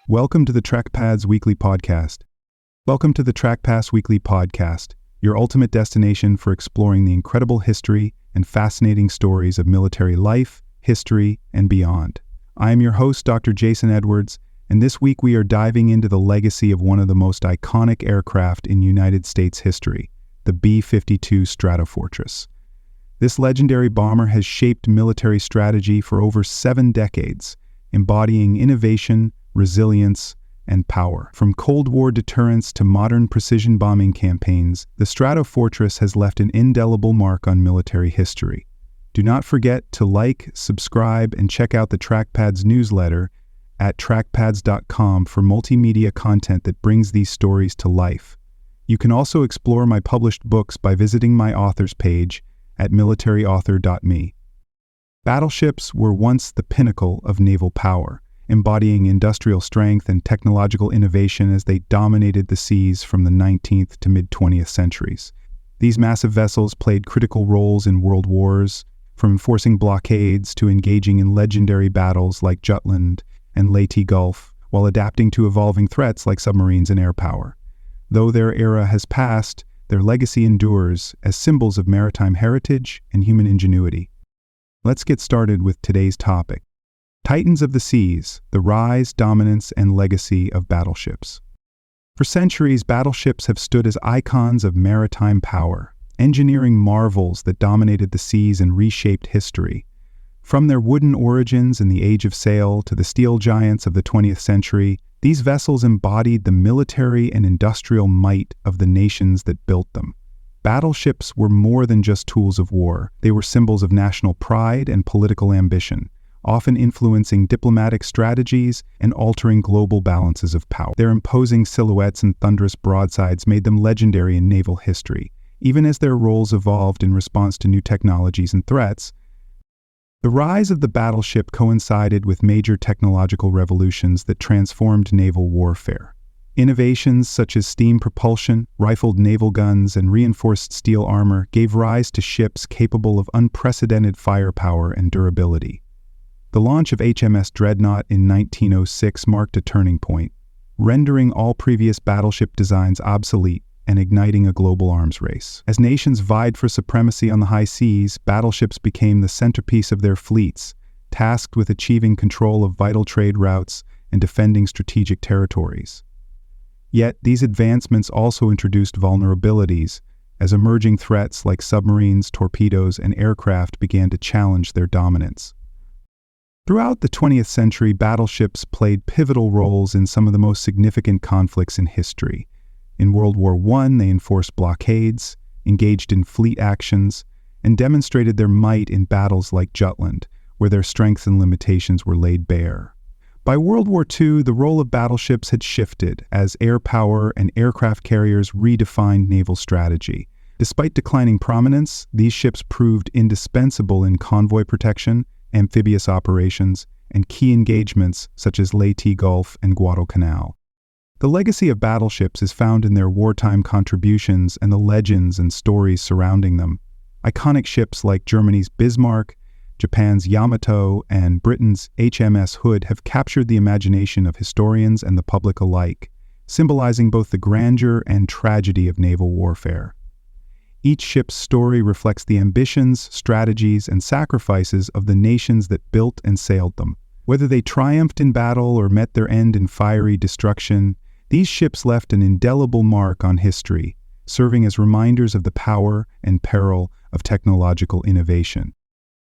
Welcome to the Trackpads Weekly Podcast. Welcome to the Trackpads Weekly Podcast, your ultimate destination for exploring the incredible history and fascinating stories of military life, history, and beyond. I am your host, Dr. Jason Edwards, and this week we are diving into the legacy of one of the most iconic aircraft in United States history, the B-52 Stratofortress. This legendary bomber has shaped military strategy for over 7 decades, embodying innovation, resilience, and power. From Cold War deterrence to modern precision bombing campaigns, the Stratofortress has left an indelible mark on military history. Do not forget to like, subscribe, and check out the Trackpads newsletter at trackpads.com for multimedia content that brings these stories to life. You can also explore my published books by visiting my authors page at militaryauthor.me. Battleships were once the pinnacle of naval power, embodying industrial strength and technological innovation as they dominated the seas from the 19th to mid-20th centuries. These massive vessels played critical roles in world wars, from enforcing blockades to engaging in legendary battles like Jutland and Leyte Gulf, while adapting to evolving threats like submarines and air power. Though their era has passed, their legacy endures as symbols of maritime heritage and human ingenuity. Let's get started with today's topic. Titans of the Seas, the rise, dominance, and legacy of battleships. For centuries, battleships have stood as icons of maritime power, engineering marvels that dominated the seas and reshaped history. From their wooden origins in the Age of Sail to the steel giants of the 20th century, these vessels embodied the military and industrial might of the nations that built them. Battleships were more than just tools of war. They were symbols of national pride and political ambition, often influencing diplomatic strategies and altering global balances of power. Their imposing silhouettes and thunderous broadsides made them legendary in naval history, even as their roles evolved in response to new technologies and threats. The rise of the battleship coincided with major technological revolutions that transformed naval warfare. Innovations such as steam propulsion, rifled naval guns, and reinforced steel armor gave rise to ships capable of unprecedented firepower and durability. The launch of HMS Dreadnought in 1906 marked a turning point, rendering all previous battleship designs obsolete and igniting a global arms race. As nations vied for supremacy on the high seas, battleships became the centerpiece of their fleets, tasked with achieving control of vital trade routes and defending strategic territories. Yet, these advancements also introduced vulnerabilities, as emerging threats like submarines, torpedoes, and aircraft began to challenge their dominance. Throughout the 20th century, battleships played pivotal roles in some of the most significant conflicts in history. In World War I, they enforced blockades, engaged in fleet actions, and demonstrated their might in battles like Jutland, where their strengths and limitations were laid bare. By World War II, the role of battleships had shifted as air power and aircraft carriers redefined naval strategy. Despite declining prominence, these ships proved indispensable in convoy protection, amphibious operations, and key engagements such as Leyte Gulf and Guadalcanal. The legacy of battleships is found in their wartime contributions and the legends and stories surrounding them. Iconic ships like Germany's Bismarck, Japan's Yamato, and Britain's HMS Hood have captured the imagination of historians and the public alike, symbolizing both the grandeur and tragedy of naval warfare. Each ship's story reflects the ambitions, strategies, and sacrifices of the nations that built and sailed them. Whether they triumphed in battle or met their end in fiery destruction, these ships left an indelible mark on history, serving as reminders of the power and peril of technological innovation.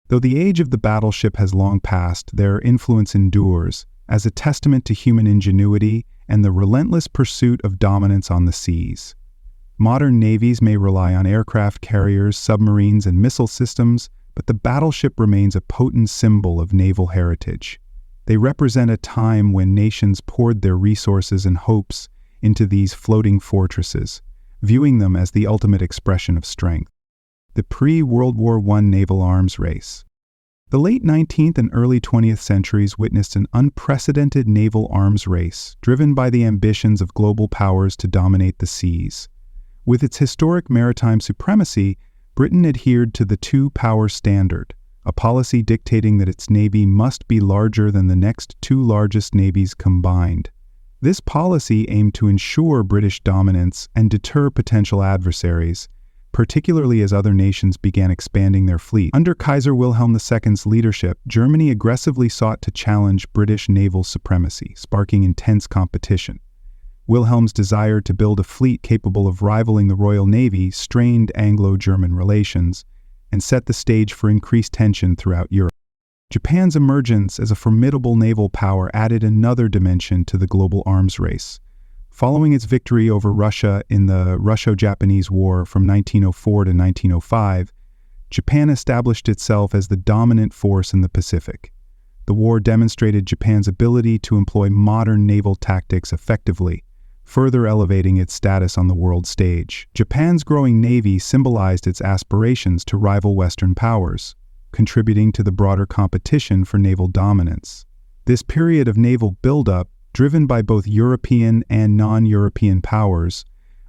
Though the age of the battleship has long passed, their influence endures as a testament to human ingenuity and the relentless pursuit of dominance on the seas. Modern navies may rely on aircraft carriers, submarines, and missile systems, but the battleship remains a potent symbol of naval heritage. They represent a time when nations poured their resources and hopes into these floating fortresses, viewing them as the ultimate expression of strength. The pre-World War I naval arms race. The late 19th and early 20th centuries witnessed an unprecedented naval arms race, driven by the ambitions of global powers to dominate the seas. With its historic maritime supremacy, Britain adhered to the two-power standard, a policy dictating that its navy must be larger than the next two largest navies combined. This policy aimed to ensure British dominance and deter potential adversaries, particularly as other nations began expanding their fleet. Under Kaiser Wilhelm II's leadership, Germany aggressively sought to challenge British naval supremacy, sparking intense competition. Wilhelm's desire to build a fleet capable of rivaling the Royal Navy strained Anglo-German relations and set the stage for increased tension throughout Europe. Japan's emergence as a formidable naval power added another dimension to the global arms race. Following its victory over Russia in the Russo-Japanese War from 1904 to 1905, Japan established itself as the dominant force in the Pacific. The war demonstrated Japan's ability to employ modern naval tactics effectively, further elevating its status on the world stage. Japan's growing navy symbolized its aspirations to rival Western powers, contributing to the broader competition for naval dominance. This period of naval buildup, driven by both European and non-European powers,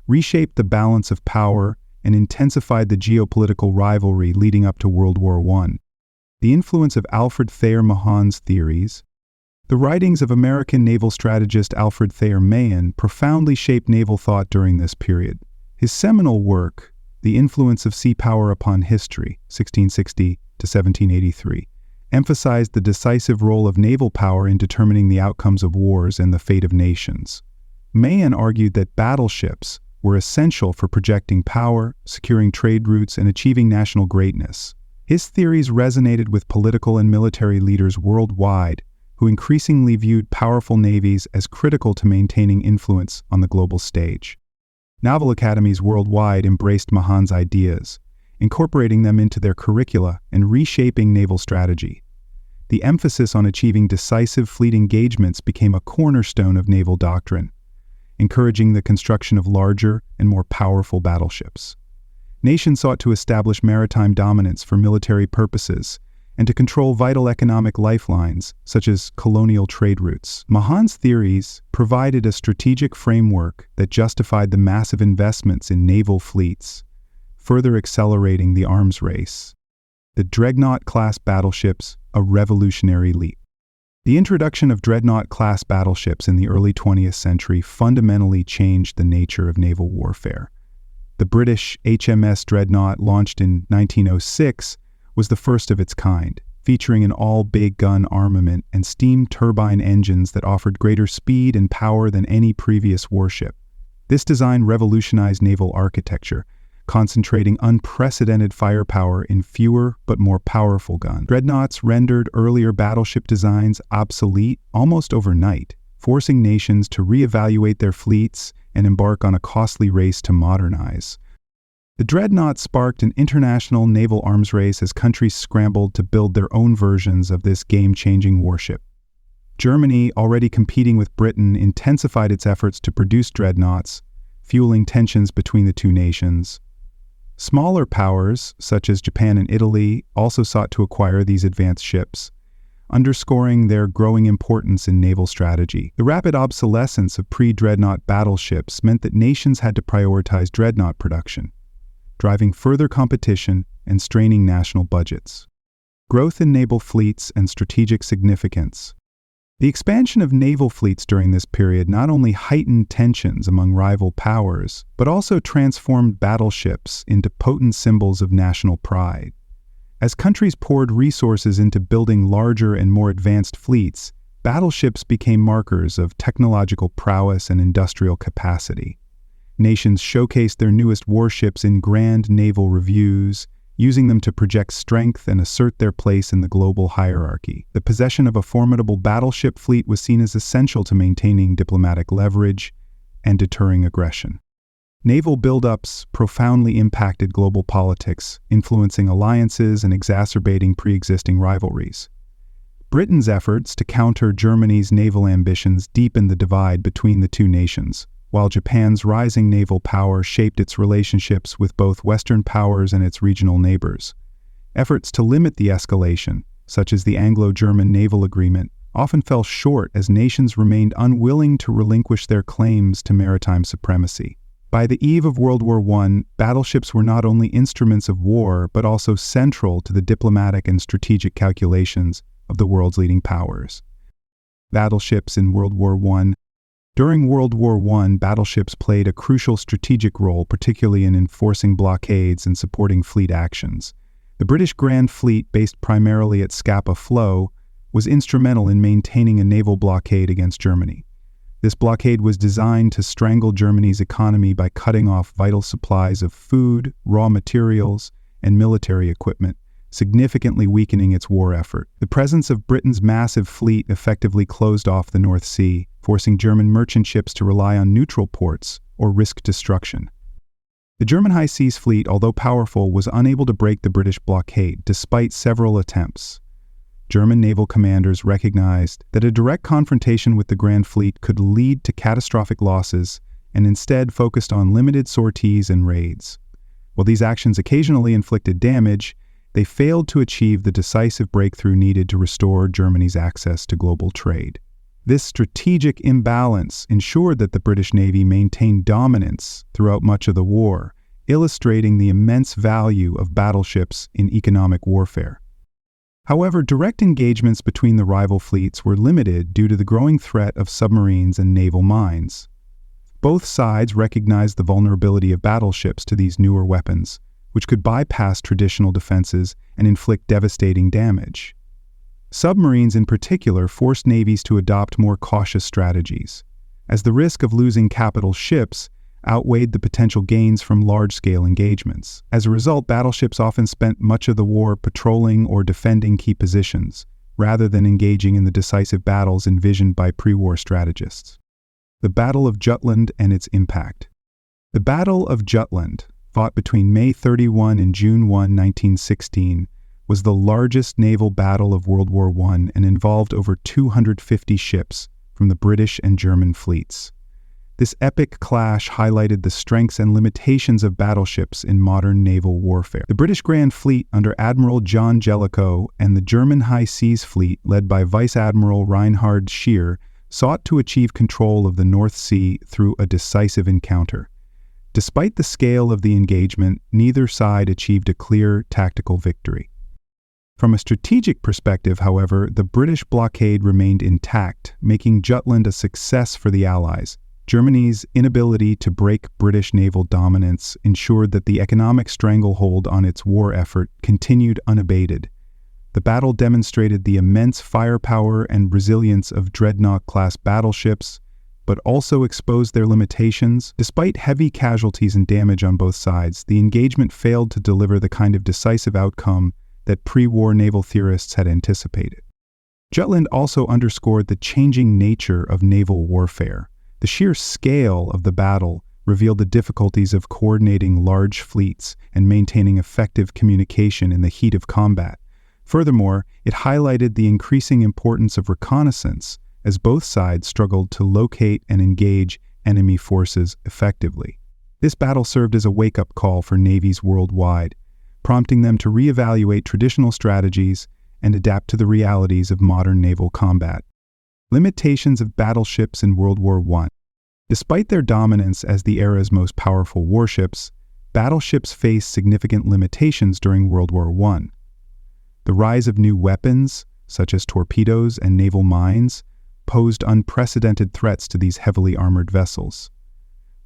reshaped the balance of power and intensified the geopolitical rivalry leading up to World War I. The influence of Alfred Thayer Mahan's theories. The writings of American naval strategist Alfred Thayer Mahan profoundly shaped naval thought during this period. His seminal work, The Influence of Sea Power Upon History, 1660 to 1783, emphasized the decisive role of naval power in determining the outcomes of wars and the fate of nations. Mahan argued that battleships were essential for projecting power, securing trade routes, and achieving national greatness. His theories resonated with political and military leaders worldwide, who increasingly viewed powerful navies as critical to maintaining influence on the global stage. Naval academies worldwide embraced Mahan's ideas, incorporating them into their curricula and reshaping naval strategy. The emphasis on achieving decisive fleet engagements became a cornerstone of naval doctrine, encouraging the construction of larger and more powerful battleships. Nations sought to establish maritime dominance for military purposes and to control vital economic lifelines, such as colonial trade routes. Mahan's theories provided a strategic framework that justified the massive investments in naval fleets, further accelerating the arms race. The Dreadnought-class battleships, a revolutionary leap. The introduction of Dreadnought-class battleships in the early 20th century fundamentally changed the nature of naval warfare. The British HMS Dreadnought, launched in 1906, was the first of its kind, featuring an all-big gun armament and steam turbine engines that offered greater speed and power than any previous warship. This design revolutionized naval architecture, concentrating unprecedented firepower in fewer but more powerful guns. Dreadnoughts rendered earlier battleship designs obsolete almost overnight, forcing nations to reevaluate their fleets and embark on a costly race to modernize. The Dreadnought sparked an international naval arms race as countries scrambled to build their own versions of this game-changing warship. Germany, already competing with Britain, intensified its efforts to produce dreadnoughts, fueling tensions between the two nations. Smaller powers, such as Japan and Italy, also sought to acquire these advanced ships, underscoring their growing importance in naval strategy. The rapid obsolescence of pre-dreadnought battleships meant that nations had to prioritize dreadnought production, driving further competition and straining national budgets. Growth in naval fleets and strategic significance. The expansion of naval fleets during this period not only heightened tensions among rival powers, but also transformed battleships into potent symbols of national pride. As countries poured resources into building larger and more advanced fleets, battleships became markers of technological prowess and industrial capacity. Nations showcased their newest warships in grand naval reviews, using them to project strength and assert their place in the global hierarchy. The possession of a formidable battleship fleet was seen as essential to maintaining diplomatic leverage and deterring aggression. Naval buildups profoundly impacted global politics, influencing alliances and exacerbating pre-existing rivalries. Britain's efforts to counter Germany's naval ambitions deepened the divide between the two nations, while Japan's rising naval power shaped its relationships with both Western powers and its regional neighbors. Efforts to limit the escalation, such as the Anglo-German Naval Agreement, often fell short as nations remained unwilling to relinquish their claims to maritime supremacy. By the eve of World War I, battleships were not only instruments of war, but also central to the diplomatic and strategic calculations of the world's leading powers. Battleships in World War I. During World War I, battleships played a crucial strategic role, particularly in enforcing blockades and supporting fleet actions. The British Grand Fleet, based primarily at Scapa Flow, was instrumental in maintaining a naval blockade against Germany. This blockade was designed to strangle Germany's economy by cutting off vital supplies of food, raw materials, and military equipment, significantly weakening its war effort. The presence of Britain's massive fleet effectively closed off the North Sea, forcing German merchant ships to rely on neutral ports or risk destruction. The German High Seas Fleet, although powerful, was unable to break the British blockade, despite several attempts. German naval commanders recognized that a direct confrontation with the Grand Fleet could lead to catastrophic losses and instead focused on limited sorties and raids. While these actions occasionally inflicted damage, they failed to achieve the decisive breakthrough needed to restore Germany's access to global trade. This strategic imbalance ensured that the British Navy maintained dominance throughout much of the war, illustrating the immense value of battleships in economic warfare. However, direct engagements between the rival fleets were limited due to the growing threat of submarines and naval mines. Both sides recognized the vulnerability of battleships to these newer weapons, which could bypass traditional defenses and inflict devastating damage. Submarines in particular forced navies to adopt more cautious strategies, as the risk of losing capital ships outweighed the potential gains from large-scale engagements. As a result, battleships often spent much of the war patrolling or defending key positions, rather than engaging in the decisive battles envisioned by pre-war strategists. The Battle of Jutland and its impact. The Battle of Jutland, fought between May 31 and June 1, 1916, was the largest naval battle of World War I and involved over 250 ships from the British and German fleets. This epic clash highlighted the strengths and limitations of battleships in modern naval warfare. The British Grand Fleet under Admiral John Jellicoe and the German High Seas Fleet, led by Vice Admiral Reinhard Scheer, sought to achieve control of the North Sea through a decisive encounter. Despite the scale of the engagement, neither side achieved a clear tactical victory. From a strategic perspective, however, the British blockade remained intact, making Jutland a success for the Allies. Germany's inability to break British naval dominance ensured that the economic stranglehold on its war effort continued unabated. The battle demonstrated the immense firepower and resilience of Dreadnought-class battleships, but also exposed their limitations. Despite heavy casualties and damage on both sides, the engagement failed to deliver the kind of decisive outcome that pre-war naval theorists had anticipated. Jutland also underscored the changing nature of naval warfare. The sheer scale of the battle revealed the difficulties of coordinating large fleets and maintaining effective communication in the heat of combat. Furthermore, it highlighted the increasing importance of reconnaissance, as both sides struggled to locate and engage enemy forces effectively. This battle served as a wake-up call for navies worldwide, prompting them to reevaluate traditional strategies and adapt to the realities of modern naval combat. Limitations of battleships in World War I. Despite their dominance as the era's most powerful warships, battleships faced significant limitations during World War I. The rise of new weapons, such as torpedoes and naval mines, posed unprecedented threats to these heavily armored vessels.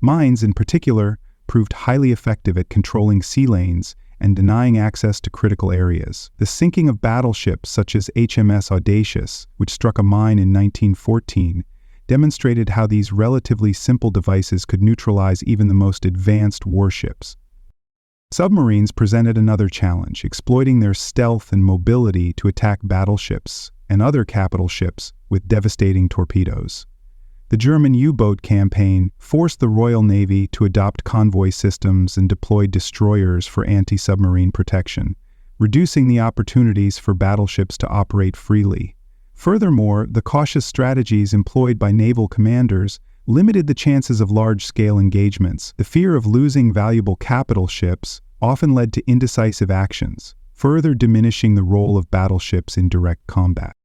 Mines, in particular, proved highly effective at controlling sea lanes and denying access to critical areas. The sinking of battleships such as HMS Audacious, which struck a mine in 1914, demonstrated how these relatively simple devices could neutralize even the most advanced warships. Submarines presented another challenge, exploiting their stealth and mobility to attack battleships and other capital ships with devastating torpedoes. The German U-boat campaign forced the Royal Navy to adopt convoy systems and deploy destroyers for anti-submarine protection, reducing the opportunities for battleships to operate freely. Furthermore, the cautious strategies employed by naval commanders limited the chances of large-scale engagements. The fear of losing valuable capital ships often led to indecisive actions, further diminishing the role of battleships in direct combat.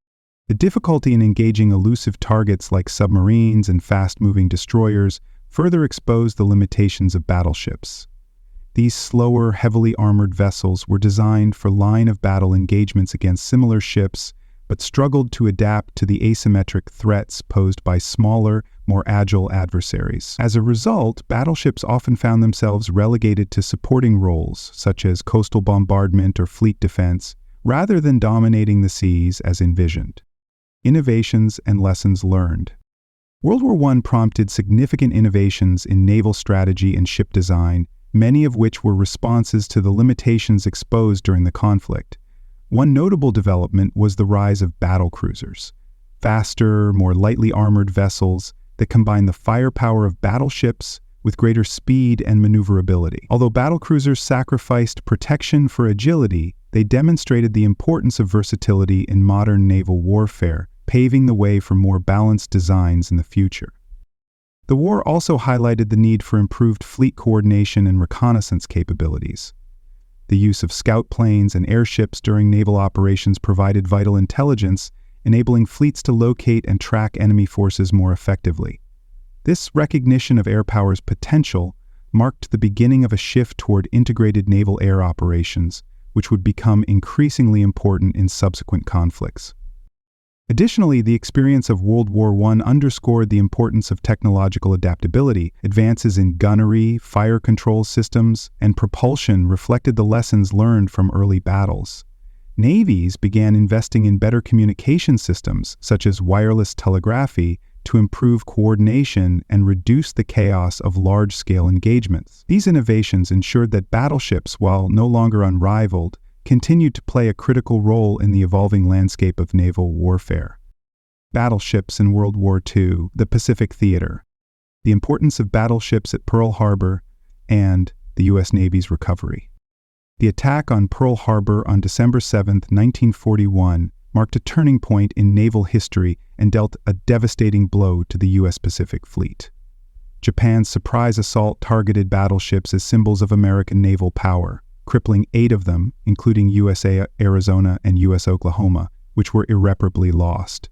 The difficulty in engaging elusive targets like submarines and fast-moving destroyers further exposed the limitations of battleships. These slower, heavily armored vessels were designed for line-of-battle engagements against similar ships, but struggled to adapt to the asymmetric threats posed by smaller, more agile adversaries. As a result, battleships often found themselves relegated to supporting roles, such as coastal bombardment or fleet defense, rather than dominating the seas as envisioned. Innovations and lessons learned. World War I prompted significant innovations in naval strategy and ship design, many of which were responses to the limitations exposed during the conflict. One notable development was the rise of battlecruisers, faster, more lightly armored vessels that combine the firepower of battleships with greater speed and maneuverability. Although battlecruisers sacrificed protection for agility, they demonstrated the importance of versatility in modern naval warfare, paving the way for more balanced designs in the future. The war also highlighted the need for improved fleet coordination and reconnaissance capabilities. The use of scout planes and airships during naval operations provided vital intelligence, enabling fleets to locate and track enemy forces more effectively. This recognition of air power's potential marked the beginning of a shift toward integrated naval air operations, which would become increasingly important in subsequent conflicts. Additionally, the experience of World War I underscored the importance of technological adaptability. Advances in gunnery, fire control systems, and propulsion reflected the lessons learned from early battles. Navies began investing in better communication systems, such as wireless telegraphy, to improve coordination and reduce the chaos of large-scale engagements. These innovations ensured that battleships, while no longer unrivaled, continued to play a critical role in the evolving landscape of naval warfare. Battleships in World War II, the Pacific Theater, the importance of battleships at Pearl Harbor, and the U.S. Navy's recovery. The attack on Pearl Harbor on December 7, 1941, marked a turning point in naval history and dealt a devastating blow to the U.S. Pacific Fleet. Japan's surprise assault targeted battleships as symbols of American naval power, crippling 8 of them, including USA Arizona and US Oklahoma, which were irreparably lost.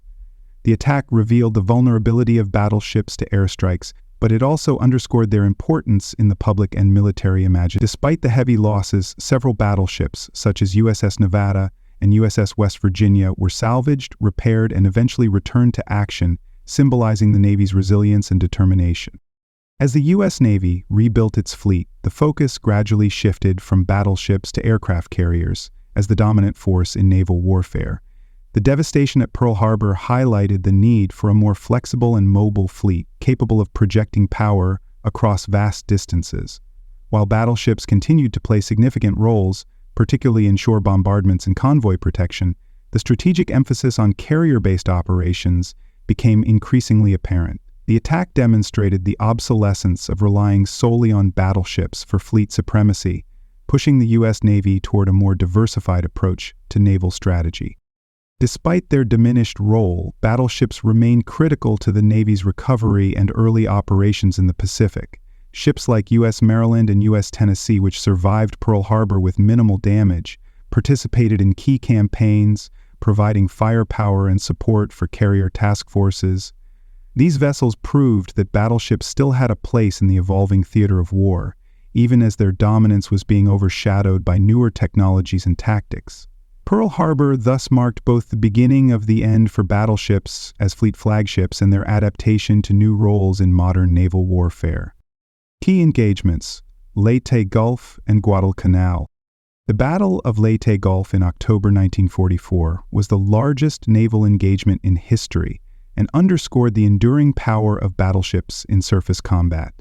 The attack revealed the vulnerability of battleships to airstrikes, but it also underscored their importance in the public and military imagination. Despite the heavy losses, several battleships, such as USS Nevada and USS West Virginia, were salvaged, repaired, and eventually returned to action, symbolizing the Navy's resilience and determination. As the U.S. Navy rebuilt its fleet, the focus gradually shifted from battleships to aircraft carriers as the dominant force in naval warfare. The devastation at Pearl Harbor highlighted the need for a more flexible and mobile fleet capable of projecting power across vast distances. While battleships continued to play significant roles, particularly in shore bombardments and convoy protection, the strategic emphasis on carrier-based operations became increasingly apparent. The attack demonstrated the obsolescence of relying solely on battleships for fleet supremacy, pushing the U.S. Navy toward a more diversified approach to naval strategy. Despite their diminished role, battleships remained critical to the Navy's recovery and early operations in the Pacific. Ships like U.S. Maryland and U.S. Tennessee, which survived Pearl Harbor with minimal damage, participated in key campaigns, providing firepower and support for carrier task forces. These vessels proved that battleships still had a place in the evolving theater of war, even as their dominance was being overshadowed by newer technologies and tactics. Pearl Harbor thus marked both the beginning of the end for battleships as fleet flagships and their adaptation to new roles in modern naval warfare. Key engagements: Leyte Gulf and Guadalcanal. The Battle of Leyte Gulf in October 1944 was the largest naval engagement in history and underscored the enduring power of battleships in surface combat.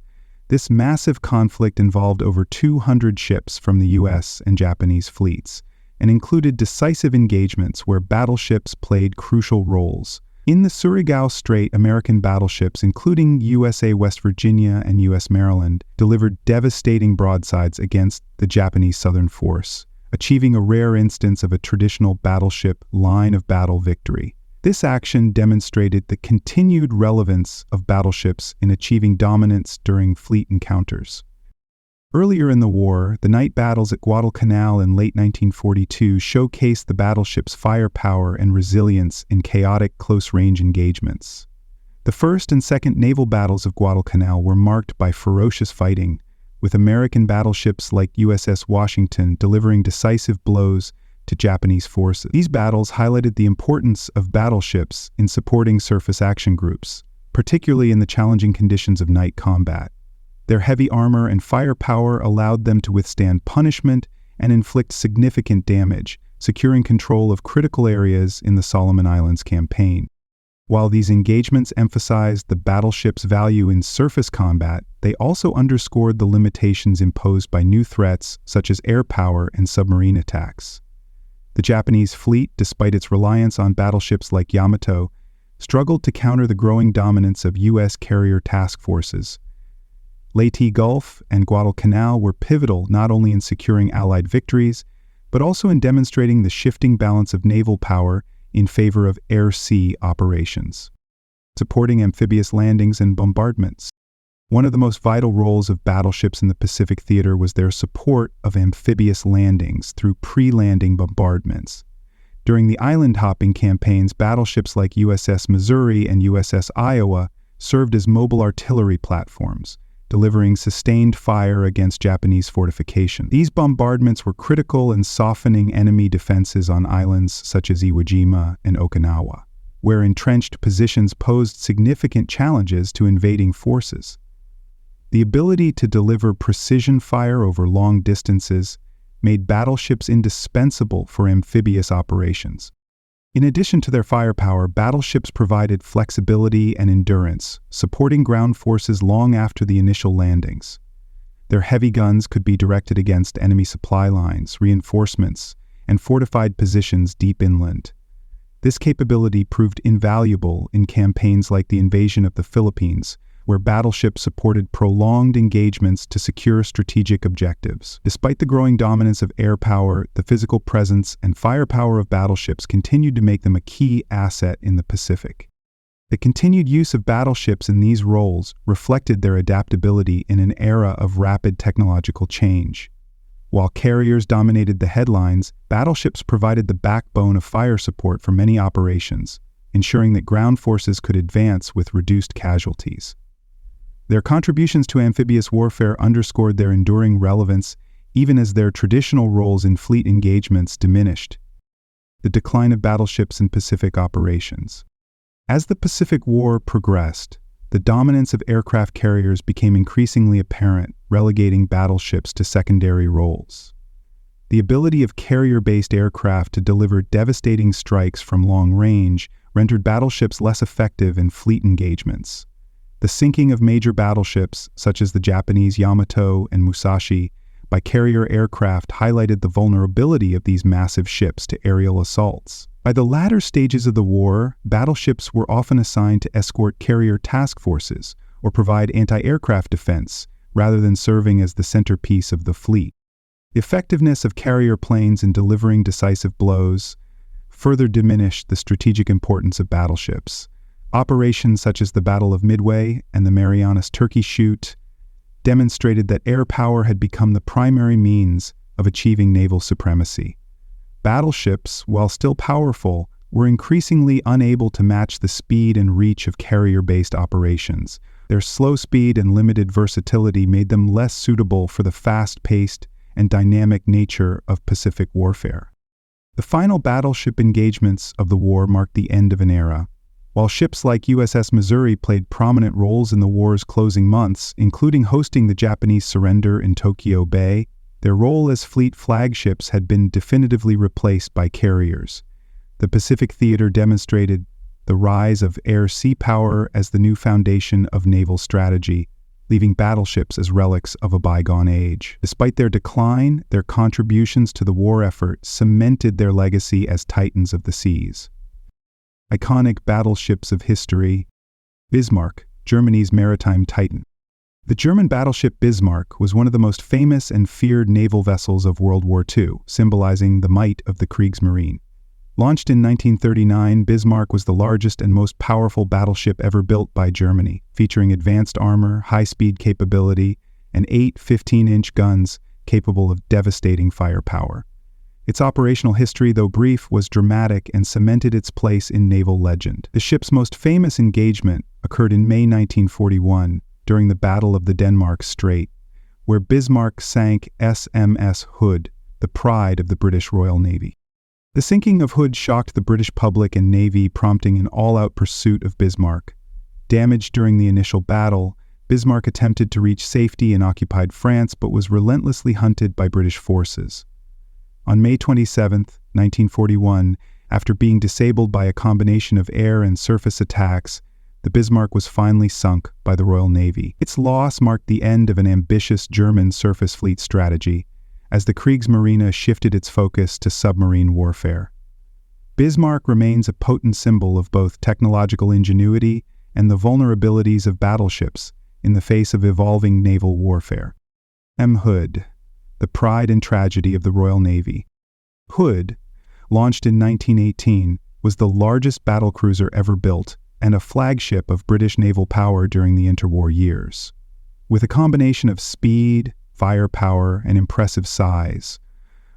This massive conflict involved over 200 ships from the U.S. and Japanese fleets and included decisive engagements where battleships played crucial roles. In the Surigao Strait, American battleships, including USA West Virginia and US Maryland, delivered devastating broadsides against the Japanese Southern Force, achieving a rare instance of a traditional battleship line of battle victory. This action demonstrated the continued relevance of battleships in achieving dominance during fleet encounters. Earlier in the war, the night battles at Guadalcanal in late 1942 showcased the battleship's firepower and resilience in chaotic close-range engagements. The first and second naval battles of Guadalcanal were marked by ferocious fighting, with American battleships like USS Washington delivering decisive blows to Japanese forces. These battles highlighted the importance of battleships in supporting surface action groups, particularly in the challenging conditions of night combat. Their heavy armor and firepower allowed them to withstand punishment and inflict significant damage, securing control of critical areas in the Solomon Islands campaign. While these engagements emphasized the battleship's value in surface combat, they also underscored the limitations imposed by new threats such as air power and submarine attacks. The Japanese fleet, despite its reliance on battleships like Yamato, struggled to counter the growing dominance of U.S. carrier task forces. Leyte Gulf and Guadalcanal were pivotal not only in securing Allied victories, but also in demonstrating the shifting balance of naval power in favor of air-sea operations, supporting amphibious landings and bombardments. One of the most vital roles of battleships in the Pacific theater was their support of amphibious landings through pre-landing bombardments. During the island-hopping campaigns, battleships like USS Missouri and USS Iowa served as mobile artillery platforms, delivering sustained fire against Japanese fortifications. These bombardments were critical in softening enemy defenses on islands such as Iwo Jima and Okinawa, where entrenched positions posed significant challenges to invading forces. The ability to deliver precision fire over long distances made battleships indispensable for amphibious operations. In addition to their firepower, battleships provided flexibility and endurance, supporting ground forces long after the initial landings. Their heavy guns could be directed against enemy supply lines, reinforcements, and fortified positions deep inland. This capability proved invaluable in campaigns like the invasion of the Philippines, where battleships supported prolonged engagements to secure strategic objectives. Despite the growing dominance of air power, the physical presence and firepower of battleships continued to make them a key asset in the Pacific. The continued use of battleships in these roles reflected their adaptability in an era of rapid technological change. While carriers dominated the headlines, battleships provided the backbone of fire support for many operations, ensuring that ground forces could advance with reduced casualties. Their contributions to amphibious warfare underscored their enduring relevance even as their traditional roles in fleet engagements diminished. The decline of battleships in Pacific operations. As the Pacific War progressed, the dominance of aircraft carriers became increasingly apparent, relegating battleships to secondary roles. The ability of carrier-based aircraft to deliver devastating strikes from long range rendered battleships less effective in fleet engagements. The sinking of major battleships, such as the Japanese Yamato and Musashi, by carrier aircraft highlighted the vulnerability of these massive ships to aerial assaults. By the latter stages of the war, battleships were often assigned to escort carrier task forces or provide anti-aircraft defense, rather than serving as the centerpiece of the fleet. The effectiveness of carrier planes in delivering decisive blows further diminished the strategic importance of battleships. Operations such as the Battle of Midway and the Marianas Turkey Shoot demonstrated that air power had become the primary means of achieving naval supremacy. Battleships, while still powerful, were increasingly unable to match the speed and reach of carrier-based operations. Their slow speed and limited versatility made them less suitable for the fast-paced and dynamic nature of Pacific warfare. The final battleship engagements of the war marked the end of an era. While ships like USS Missouri played prominent roles in the war's closing months, including hosting the Japanese surrender in Tokyo Bay, their role as fleet flagships had been definitively replaced by carriers. The Pacific theater demonstrated the rise of air-sea power as the new foundation of naval strategy, leaving battleships as relics of a bygone age. Despite their decline, their contributions to the war effort cemented their legacy as titans of the seas. Iconic battleships of history. Bismarck, Germany's maritime titan. The German battleship Bismarck was one of the most famous and feared naval vessels of World War II, symbolizing the might of the Kriegsmarine. Launched in 1939, Bismarck was the largest and most powerful battleship ever built by Germany, featuring advanced armor, high-speed capability, and 8 15-inch guns capable of devastating firepower. Its operational history, though brief, was dramatic and cemented its place in naval legend. The ship's most famous engagement occurred in May 1941 during the Battle of the Denmark Strait, where Bismarck sank HMS Hood, the pride of the British Royal Navy. The sinking of Hood shocked the British public and Navy, prompting an all-out pursuit of Bismarck. Damaged during the initial battle, Bismarck attempted to reach safety in occupied France but was relentlessly hunted by British forces. On May 27, 1941, after being disabled by a combination of air and surface attacks, the Bismarck was finally sunk by the Royal Navy. Its loss marked the end of an ambitious German surface fleet strategy, as the Kriegsmarine shifted its focus to submarine warfare. Bismarck remains a potent symbol of both technological ingenuity and the vulnerabilities of battleships in the face of evolving naval warfare. Hood, the pride and tragedy of the Royal Navy. Hood, launched in 1918, was the largest battlecruiser ever built and a flagship of British naval power during the interwar years. With a combination of speed, firepower, and impressive size,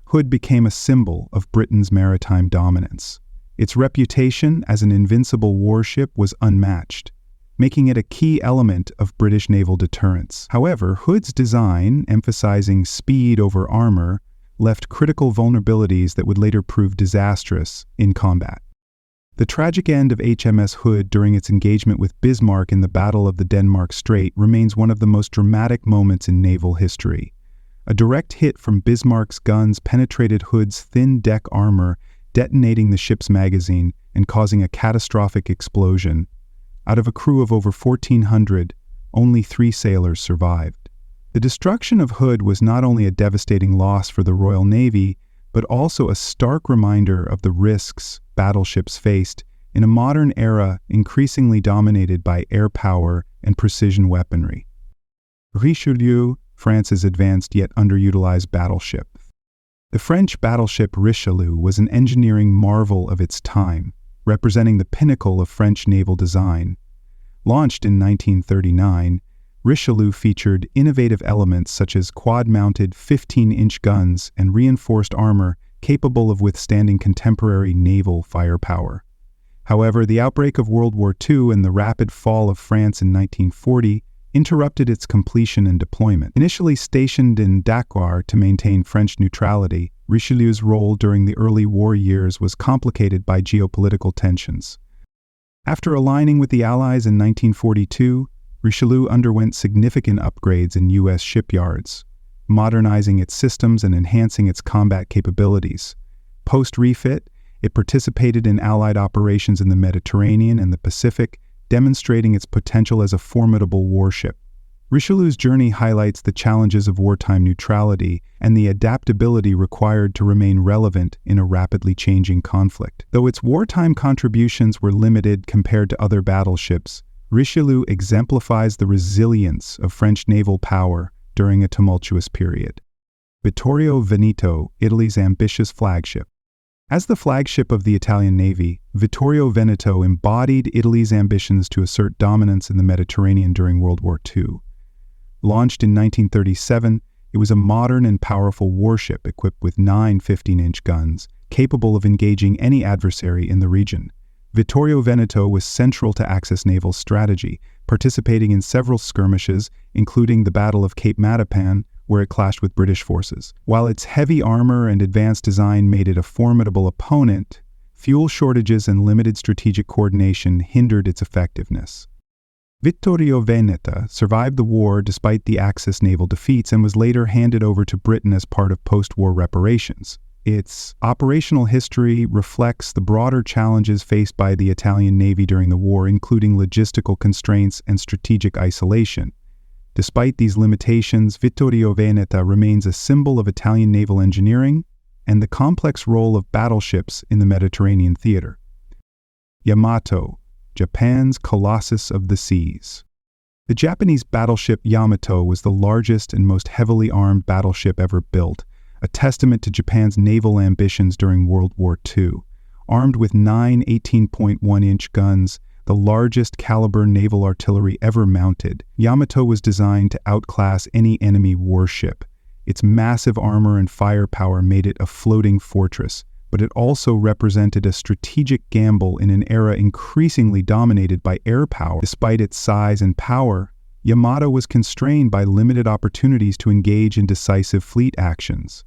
Hood became a symbol of Britain's maritime dominance. Its reputation as an invincible warship was unmatched, making it a key element of British naval deterrence. However, Hood's design, emphasizing speed over armor, left critical vulnerabilities that would later prove disastrous in combat. The tragic end of HMS Hood during its engagement with Bismarck in the Battle of the Denmark Strait remains one of the most dramatic moments in naval history. A direct hit from Bismarck's guns penetrated Hood's thin deck armor, detonating the ship's magazine and causing a catastrophic explosion. Out of a crew of over 1,400, only 3 sailors survived. The destruction of Hood was not only a devastating loss for the Royal Navy, but also a stark reminder of the risks battleships faced in a modern era increasingly dominated by air power and precision weaponry. Richelieu, France's advanced yet underutilized battleship. The French battleship Richelieu was an engineering marvel of its time, representing the pinnacle of French naval design. Launched in 1939, Richelieu featured innovative elements such as quad-mounted 15-inch guns and reinforced armor capable of withstanding contemporary naval firepower. However, the outbreak of World War II and the rapid fall of France in 1940 interrupted its completion and deployment. Initially stationed in Dakar to maintain French neutrality, Richelieu's role during the early war years was complicated by geopolitical tensions. After aligning with the Allies in 1942, Richelieu underwent significant upgrades in U.S. shipyards, modernizing its systems and enhancing its combat capabilities. Post-refit, it participated in Allied operations in the Mediterranean and the Pacific, demonstrating its potential as a formidable warship. Richelieu's journey highlights the challenges of wartime neutrality and the adaptability required to remain relevant in a rapidly changing conflict. Though its wartime contributions were limited compared to other battleships, Richelieu exemplifies the resilience of French naval power during a tumultuous period. Vittorio Veneto, Italy's ambitious flagship. As the flagship of the Italian Navy, Vittorio Veneto embodied Italy's ambitions to assert dominance in the Mediterranean during World War II. Launched in 1937, it was a modern and powerful warship equipped with 9 15-inch guns, capable of engaging any adversary in the region. Vittorio Veneto was central to Axis naval strategy, participating in several skirmishes, including the Battle of Cape Matapan, where it clashed with British forces. While its heavy armor and advanced design made it a formidable opponent, fuel shortages and limited strategic coordination hindered its effectiveness. Vittorio Veneto survived the war despite the Axis naval defeats and was later handed over to Britain as part of post-war reparations. Its operational history reflects the broader challenges faced by the Italian Navy during the war, including logistical constraints and strategic isolation. Despite these limitations, Vittorio Veneto remains a symbol of Italian naval engineering and the complex role of battleships in the Mediterranean theater. Yamato, Japan's Colossus of the Seas. The Japanese battleship Yamato was the largest and most heavily armed battleship ever built, a testament to Japan's naval ambitions during World War II. Armed with 9 18.1-inch guns, the largest caliber naval artillery ever mounted, Yamato was designed to outclass any enemy warship. Its massive armor and firepower made it a floating fortress, but it also represented a strategic gamble in an era increasingly dominated by air power. Despite its size and power, Yamato was constrained by limited opportunities to engage in decisive fleet actions.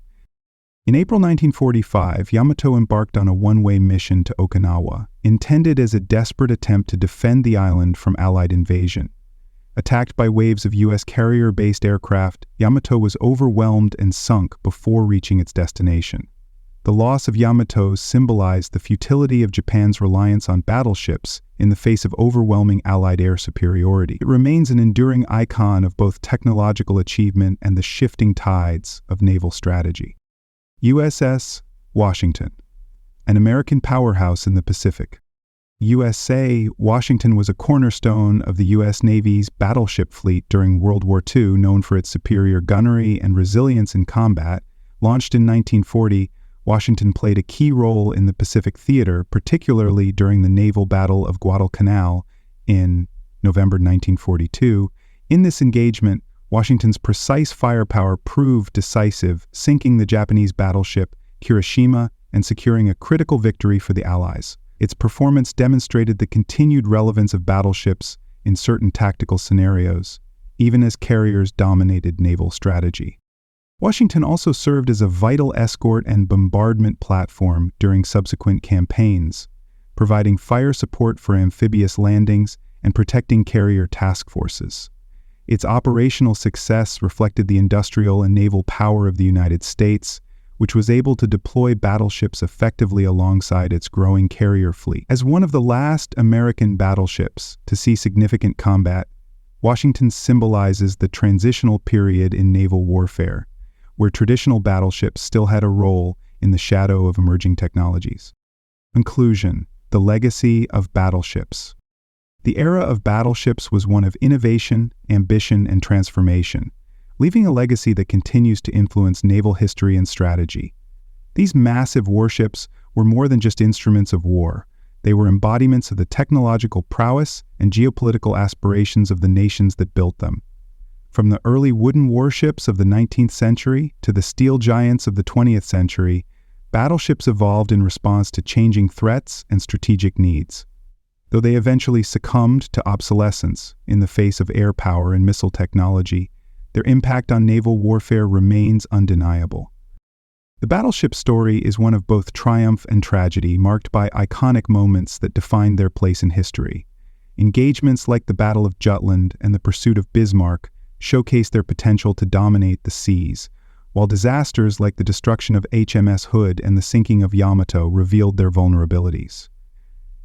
In April 1945, Yamato embarked on a one-way mission to Okinawa, intended as a desperate attempt to defend the island from Allied invasion. Attacked by waves of U.S. carrier-based aircraft, Yamato was overwhelmed and sunk before reaching its destination. The loss of Yamato symbolized the futility of Japan's reliance on battleships in the face of overwhelming Allied air superiority. It remains an enduring icon of both technological achievement and the shifting tides of naval strategy. USS Washington, an American powerhouse in the Pacific. USA Washington was a cornerstone of the U.S. Navy's battleship fleet during World War II, known for its superior gunnery and resilience in combat. Launched in 1940, Washington played a key role in the Pacific theater, particularly during the naval battle of Guadalcanal in November 1942. In this engagement, Washington's precise firepower proved decisive, sinking the Japanese battleship Kirishima and securing a critical victory for the Allies. Its performance demonstrated the continued relevance of battleships in certain tactical scenarios, even as carriers dominated naval strategy. Washington also served as a vital escort and bombardment platform during subsequent campaigns, providing fire support for amphibious landings and protecting carrier task forces. Its operational success reflected the industrial and naval power of the United States, which was able to deploy battleships effectively alongside its growing carrier fleet. As one of the last American battleships to see significant combat, Washington symbolizes the transitional period in naval warfare, where traditional battleships still had a role in the shadow of emerging technologies. Conclusion: the legacy of battleships. The era of battleships was one of innovation, ambition, and transformation, leaving a legacy that continues to influence naval history and strategy. These massive warships were more than just instruments of war. They were embodiments of the technological prowess and geopolitical aspirations of the nations that built them. From the early wooden warships of the 19th century to the steel giants of the 20th century, battleships evolved in response to changing threats and strategic needs. Though they eventually succumbed to obsolescence in the face of air power and missile technology, their impact on naval warfare remains undeniable. The battleship story is one of both triumph and tragedy, marked by iconic moments that defined their place in history. Engagements like the Battle of Jutland and the pursuit of Bismarck showcased their potential to dominate the seas, while disasters like the destruction of HMS Hood and the sinking of Yamato revealed their vulnerabilities.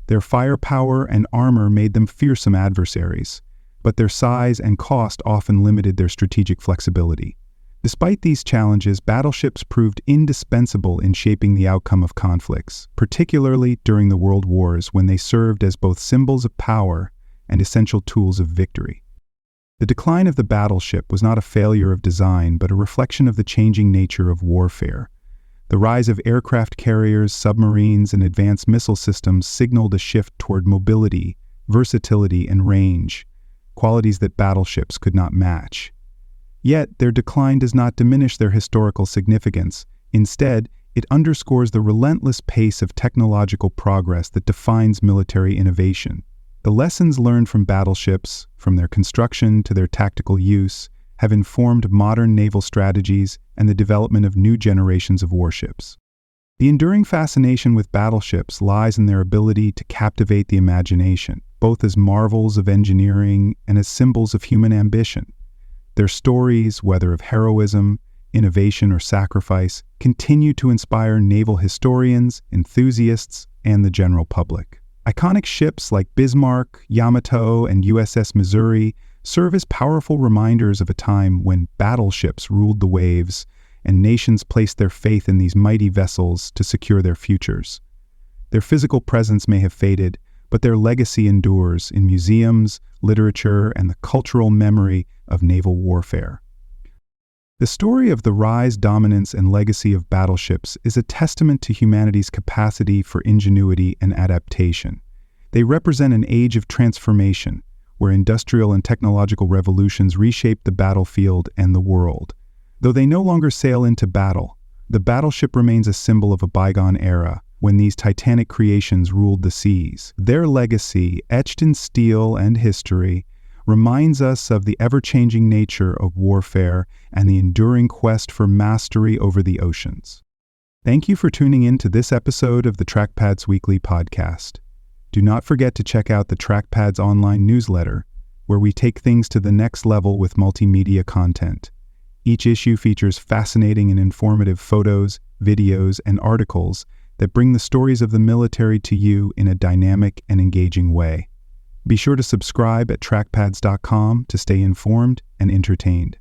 Their firepower and armor made them fearsome adversaries, but their size and cost often limited their strategic flexibility. Despite these challenges, battleships proved indispensable in shaping the outcome of conflicts, particularly during the World Wars, when they served as both symbols of power and essential tools of victory. The decline of the battleship was not a failure of design, but a reflection of the changing nature of warfare. The rise of aircraft carriers, submarines, and advanced missile systems signaled a shift toward mobility, versatility, and range, qualities that battleships could not match. Yet, their decline does not diminish their historical significance. Instead, it underscores the relentless pace of technological progress that defines military innovation. The lessons learned from battleships, from their construction to their tactical use, have informed modern naval strategies and the development of new generations of warships. The enduring fascination with battleships lies in their ability to captivate the imagination, both as marvels of engineering and as symbols of human ambition. Their stories, whether of heroism, innovation, or sacrifice, continue to inspire naval historians, enthusiasts, and the general public. Iconic ships like Bismarck, Yamato, and USS Missouri serve as powerful reminders of a time when battleships ruled the waves and nations placed their faith in these mighty vessels to secure their futures. Their physical presence may have faded, but their legacy endures in museums, literature, and the cultural memory of naval warfare. The story of the rise, dominance, and legacy of battleships is a testament to humanity's capacity for ingenuity and adaptation. They represent an age of transformation, where industrial and technological revolutions reshaped the battlefield and the world. Though they no longer sail into battle, the battleship remains a symbol of a bygone era when these titanic creations ruled the seas. Their legacy, etched in steel and history, reminds us of the ever-changing nature of warfare and the enduring quest for mastery over the oceans. Thank you for tuning in to this episode of the Trackpads Weekly Podcast. Do not forget to check out the Trackpads online newsletter, where we take things to the next level with multimedia content. Each issue features fascinating and informative photos, videos, and articles that bring the stories of the military to you in a dynamic and engaging way. Be sure to subscribe at trackpads.com to stay informed and entertained.